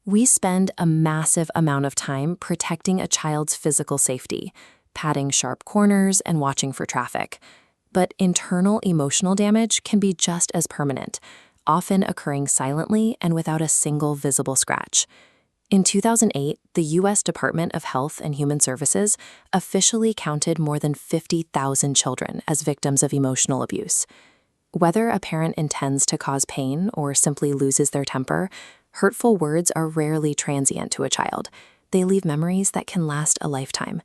We spend a massive amount of time protecting a child's physical safety, patting sharp corners and watching for traffic. But internal emotional damage can be just as permanent, often occurring silently and without a single visible scratch. In 2008, the U.S. Department of Health and Human Services officially counted more than 50,000 children as victims of emotional abuse. Whether a parent intends to cause pain or simply loses their temper, hurtful words are rarely transient to a child. They leave memories that can last a lifetime.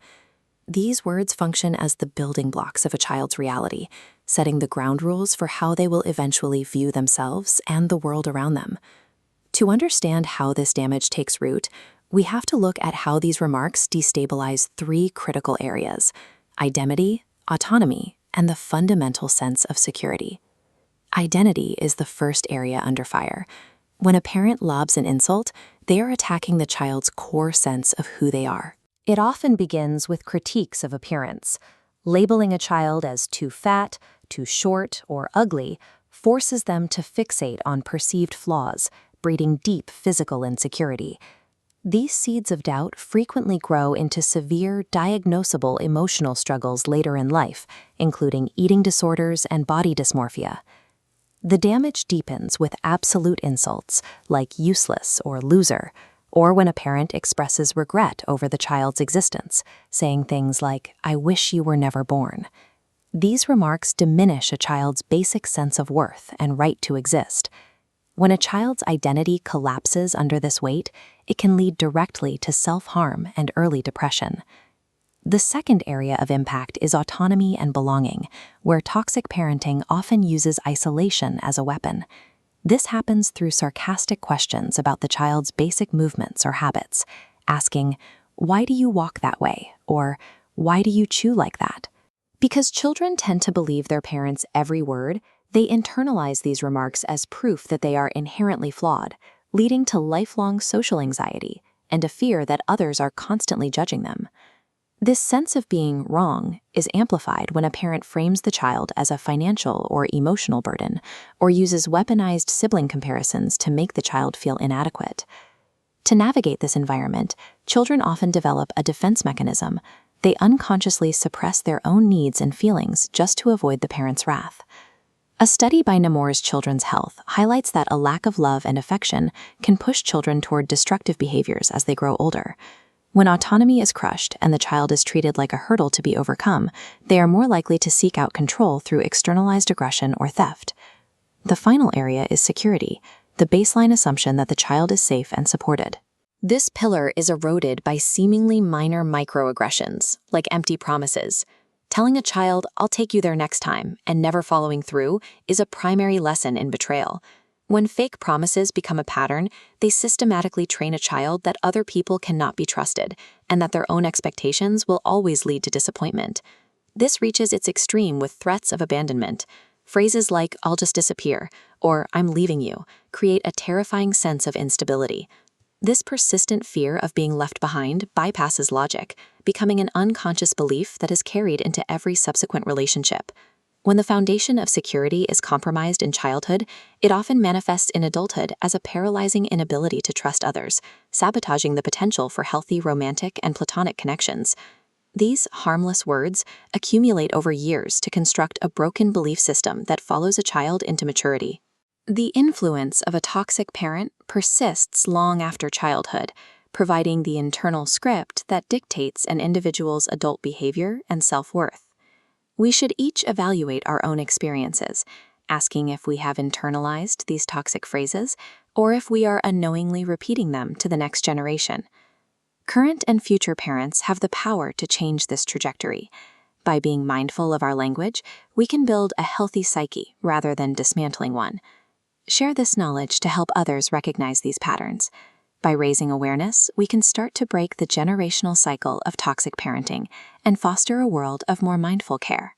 These words function as the building blocks of a child's reality, setting the ground rules for how they will eventually view themselves and the world around them. To understand how this damage takes root, we have to look at how these remarks destabilize three critical areas: identity, autonomy, and the fundamental sense of security. Identity is the first area under fire. When a parent lobs an insult, they are attacking the child's core sense of who they are. It often begins with critiques of appearance. Labeling a child as too fat, too short, or ugly forces them to fixate on perceived flaws, breeding deep physical insecurity. These seeds of doubt frequently grow into severe, diagnosable emotional struggles later in life, including eating disorders and body dysmorphia. The damage deepens with absolute insults, like useless or loser, or when a parent expresses regret over the child's existence, saying things like, "I wish you were never born." These remarks diminish a child's basic sense of worth and right to exist. When a child's identity collapses under this weight, it can lead directly to self-harm and early depression. The second area of impact is autonomy and belonging, where toxic parenting often uses isolation as a weapon. This happens through sarcastic questions about the child's basic movements or habits, asking, "Why do you walk that way?" or "Why do you chew like that?" Because children tend to believe their parents' every word, they internalize these remarks as proof that they are inherently flawed, leading to lifelong social anxiety and a fear that others are constantly judging them. This sense of being wrong is amplified when a parent frames the child as a financial or emotional burden, or uses weaponized sibling comparisons to make the child feel inadequate. To navigate this environment, children often develop a defense mechanism. They unconsciously suppress their own needs and feelings just to avoid the parent's wrath. A study by Nemours Children's Health highlights that a lack of love and affection can push children toward destructive behaviors as they grow older. When autonomy is crushed and the child is treated like a hurdle to be overcome, they are more likely to seek out control through externalized aggression or theft. The final area is security, the baseline assumption that the child is safe and supported. This pillar is eroded by seemingly minor microaggressions, like empty promises. Telling a child, "I'll take you there next time," and never following through is a primary lesson in betrayal. When fake promises become a pattern, they systematically train a child that other people cannot be trusted and that their own expectations will always lead to disappointment. This reaches its extreme with threats of abandonment. Phrases like, "I'll just disappear," or "I'm leaving you," create a terrifying sense of instability. This persistent fear of being left behind bypasses logic, becoming an unconscious belief that is carried into every subsequent relationship. When the foundation of security is compromised in childhood, it often manifests in adulthood as a paralyzing inability to trust others, sabotaging the potential for healthy romantic and platonic connections. These harmless words accumulate over years to construct a broken belief system that follows a child into maturity. The influence of a toxic parent persists long after childhood, providing the internal script that dictates an individual's adult behavior and self-worth. We should each evaluate our own experiences, asking if we have internalized these toxic phrases or if we are unknowingly repeating them to the next generation. Current and future parents have the power to change this trajectory. By being mindful of our language, we can build a healthy psyche rather than dismantling one. Share this knowledge to help others recognize these patterns. By raising awareness, we can start to break the generational cycle of toxic parenting and foster a world of more mindful care.